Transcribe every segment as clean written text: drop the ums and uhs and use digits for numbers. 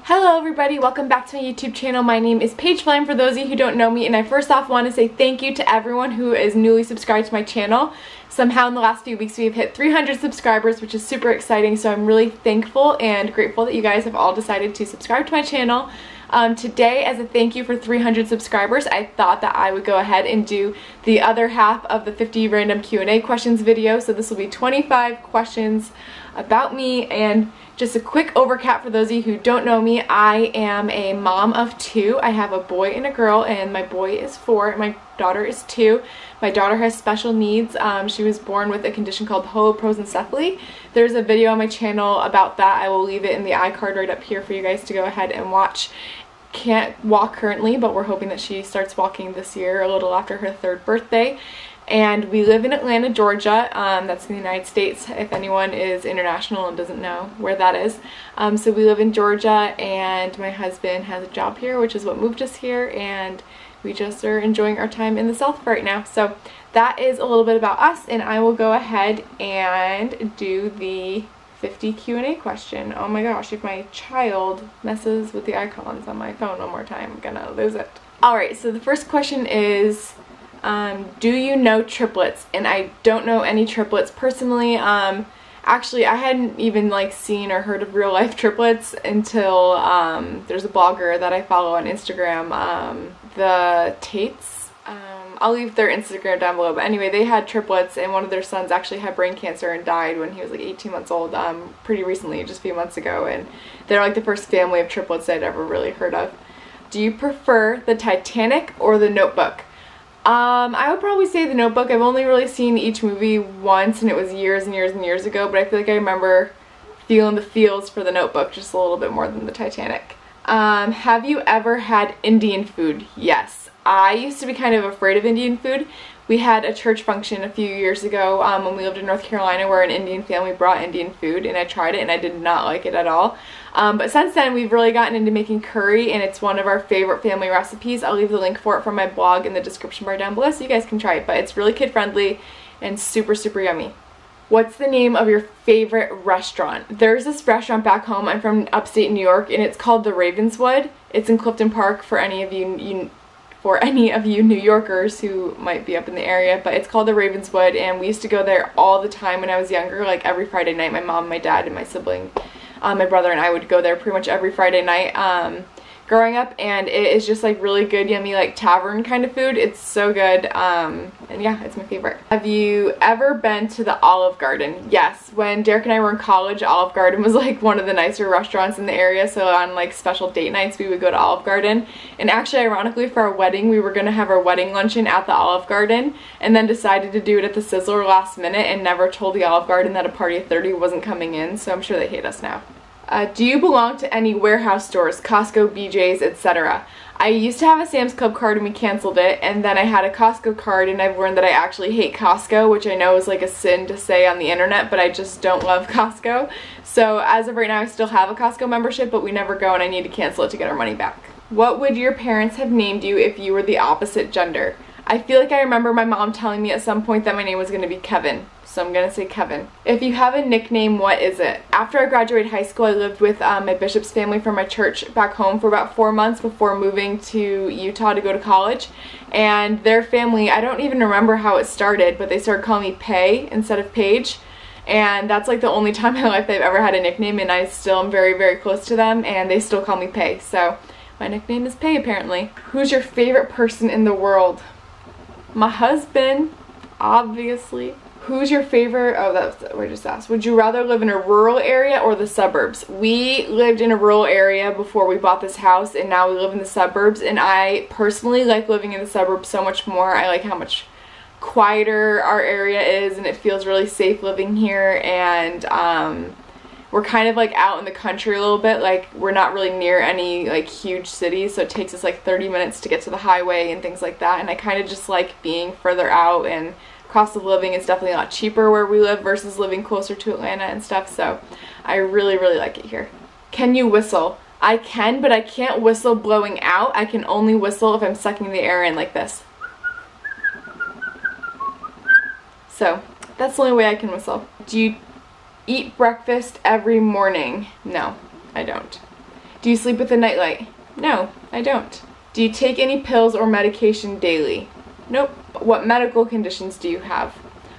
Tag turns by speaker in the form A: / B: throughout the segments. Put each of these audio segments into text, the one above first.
A: Hello everybody, welcome back to my YouTube channel. My name is Paige Flame for those of you who don't know me, and I first off want to say thank you to everyone who is newly subscribed to my channel. Somehow in the last few weeks we've hit 300 subscribers, which is super exciting, so I'm really thankful and grateful that you guys have all decided to subscribe to my channel. Today, as a thank you for 300 subscribers, I thought that I would go ahead and do the other half of the 50 random Q&A questions video. So this will be 25 questions about me, and just a quick overcap for those of you who don't know me. I am a mom of two. I have a boy and a girl, and my boy is 4 and my daughter is 2. My daughter has special needs. She was born with a condition called holoprosencephaly. There's a video on my channel about that. I will leave it in the iCard right up here for you guys to go ahead and watch. Can't walk currently, but we're hoping that she starts walking this year, a little after her 3rd birthday. And we live in Atlanta, Georgia. That's in the United States, if anyone is international and doesn't know where that is. So we live in Georgia, and my husband has a job here, which is what moved us here, and we just are enjoying our time in the South right now. So that is a little bit about us, and I will go ahead and do the 50 Q&A question. Oh my gosh, if my child messes with the icons on my phone one more time, I'm gonna lose it. Alright, so the first question is, do you know triplets? And I don't know any triplets personally. Actually, I hadn't even seen or heard of real life triplets until there's a blogger that I follow on Instagram, the Tates. I'll leave their Instagram down below, but anyway, they had triplets, and one of their sons actually had brain cancer and died when he was 18 months old, pretty recently, just a few months ago, and they're the first family of triplets I'd ever really heard of. Do you prefer the Titanic or the Notebook? I would probably say the Notebook. I've only really seen each movie once, and it was years and years and years ago, but I feel like I remember feeling the feels for the Notebook just a little bit more than the Titanic. Have you ever had Indian food? Yes. I used to be kind of afraid of Indian food. We had a church function a few years ago when we lived in North Carolina where an Indian family brought Indian food, and I tried it and I did not like it at all. But since then we've really gotten into making curry, and it's one of our favorite family recipes. I'll leave the link for it from my blog in the description bar down below so you guys can try it, but it's really kid friendly and super yummy. What's the name of your favorite restaurant? There's this restaurant back home. I'm from upstate New York, and it's called the Ravenswood. It's in Clifton Park for any of you New Yorkers who might be up in the area, but it's called the Ravenswood, and we used to go there all the time when I was younger, every Friday night. My mom, my dad, and my sibling, my brother and I would go there pretty much every Friday night growing up, and it is just really good, yummy, tavern kind of food. It's so good, and yeah, it's my favorite. Have you ever been to the Olive Garden? Yes. When Derek and I were in college, Olive Garden was one of the nicer restaurants in the area, so on special date nights we would go to Olive Garden. And actually, ironically, for our wedding, we were going to have our wedding luncheon at the Olive Garden, and then decided to do it at the Sizzler last minute and never told the Olive Garden that a party of 30 wasn't coming in, so I'm sure they hate us now. Do you belong to any warehouse stores, Costco, BJ's, etc.? I used to have a Sam's Club card and we canceled it, and then I had a Costco card, and I've learned that I actually hate Costco, which I know is a sin to say on the internet, but I just don't love Costco. So as of right now, I still have a Costco membership, but we never go, and I need to cancel it to get our money back. What would your parents have named you if you were the opposite gender? I feel like I remember my mom telling me at some point that my name was going to be Kevin, so I'm going to say Kevin. If you have a nickname, what is it? After I graduated high school, I lived with my bishop's family from my church back home for about 4 months before moving to Utah to go to college. And their family, I don't even remember how it started, but they started calling me Pay instead of Paige. And that's the only time in my life they've ever had a nickname, and I still am very close to them, and they still call me Pay. So my nickname is Pay, apparently. Who's your favorite person in the world? My husband, obviously. Who's your favorite? Oh, that's what I just asked. Would you rather live in a rural area or the suburbs? We lived in a rural area before we bought this house, and now we live in the suburbs, and I personally like living in the suburbs so much more. I like how much quieter our area is, and it feels really safe living here, and we're kind of out in the country a little bit. We're not really near any huge cities, so it takes us 30 minutes to get to the highway and things like that, and I kind of just like being further out, and cost of living is definitely a lot cheaper where we live versus living closer to Atlanta and stuff, so I really like it here. Can you whistle? I can, but I can't whistle blowing out. I can only whistle if I'm sucking the air in like this. So that's the only way I can whistle. Do you eat breakfast every morning? No, I don't. Do you sleep with a nightlight? No, I don't. Do you take any pills or medication daily? Nope. What medical conditions do you have?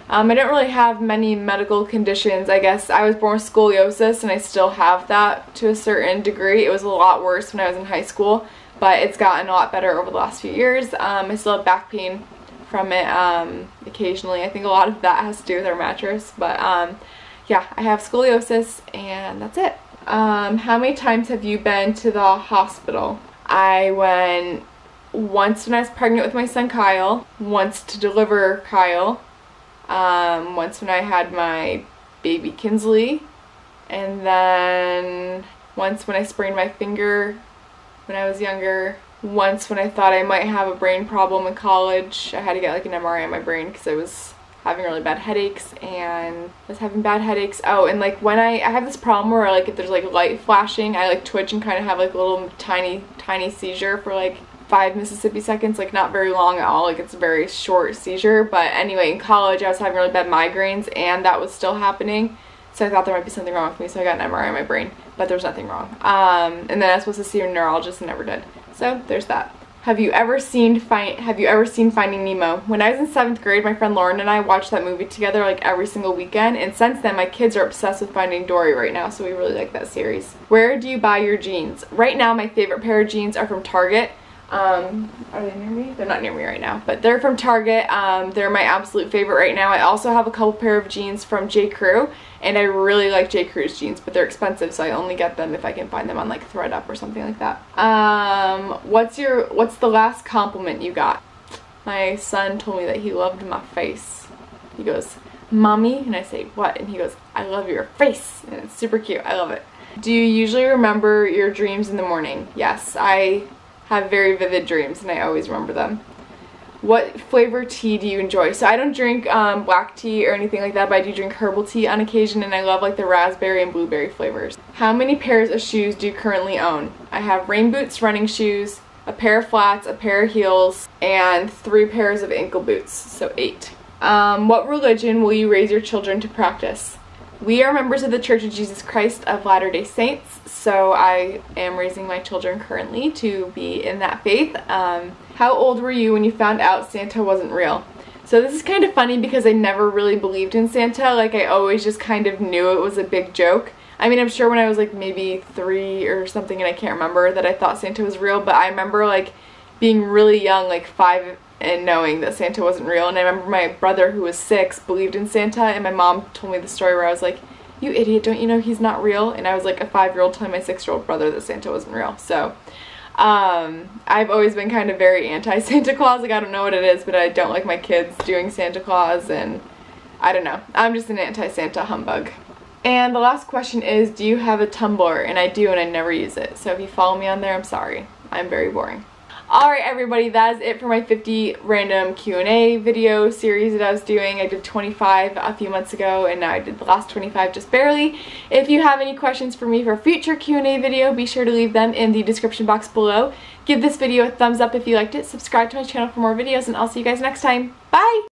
A: I don't really have many medical conditions. I guess I was born with scoliosis and I still have that to a certain degree. It was a lot worse when I was in high school, but it's gotten a lot better over the last few years. I still have back pain from it occasionally. I think a lot of that has to do with our mattress, but yeah, I have scoliosis and that's it. How many times have you been to the hospital? I went once when I was pregnant with my son Kyle, once to deliver Kyle, once when I had my baby Kinsley, and then once when I sprained my finger when I was younger, once when I thought I might have a brain problem in college. I had to get like an MRI on my brain because I was having really bad headaches and oh, and like when I have this problem where like if there's like light flashing, I like twitch and kind of have like a little tiny seizure for like 5 Mississippi seconds, like not very long at all, like it's a very short seizure. But anyway, in college I was having really bad migraines and that was still happening, so I thought there might be something wrong with me, so I got an MRI on my brain, but there was nothing wrong. And then I was supposed to see a neurologist and never did, so there's that. Have you ever seen Finding Nemo? When I was in 7th grade, my friend Lauren and I watched that movie together like every single weekend, and since then my kids are obsessed with Finding Dory right now, so we really like that series. Where do you buy your jeans? Right now my favorite pair of jeans are from Target. Are they near me? They're not near me right now, but they're from Target. They're my absolute favorite right now. I also have a couple pair of jeans from J. Crew, and I really like J. Crew's jeans, but they're expensive, so I only get them if I can find them on like ThreadUp or something like that. What's the last compliment you got? My son told me that he loved my face. He goes, "Mommy," and I say, "What?" And he goes, "I love your face," and it's super cute. I love it. Do you usually remember your dreams in the morning? Yes, I have very vivid dreams and I always remember them. What flavor tea do you enjoy? So I don't drink black tea or anything like that, but I do drink herbal tea on occasion, and I love like the raspberry and blueberry flavors. How many pairs of shoes do you currently own? I have rain boots, running shoes, a pair of flats, a pair of heels, and 3 pairs of ankle boots, so 8. What religion will you raise your children to practice? We are members of the Church of Jesus Christ of Latter-day Saints, so I am raising my children currently to be in that faith. How old were you when you found out Santa wasn't real? So this is kind of funny because I never really believed in Santa. Like I always just kind of knew it was a big joke. I mean, I'm sure when I was like maybe 3 or something, and I can't remember, that I thought Santa was real, but I remember like being really young, like 5, and knowing that Santa wasn't real. And I remember my brother, who was 6, believed in Santa, and my mom told me the story where I was like, "You idiot, don't you know he's not real?" And I was like a 5-year-old telling my 6-year-old brother that Santa wasn't real. So I've always been kind of very anti-Santa Claus. Like I don't know what it is, but I don't like my kids doing Santa Claus, and I don't know. I'm just an anti-Santa humbug. And the last question is, do you have a Tumblr? And I do, and I never use it. So if you follow me on there, I'm sorry. I'm very boring. Alright everybody, that is it for my 50 random Q&A video series that I was doing. I did 25 a few months ago, and now I did the last 25 just barely. If you have any questions for me for a future Q&A video, be sure to leave them in the description box below. Give this video a thumbs up if you liked it, subscribe to my channel for more videos, and I'll see you guys next time. Bye!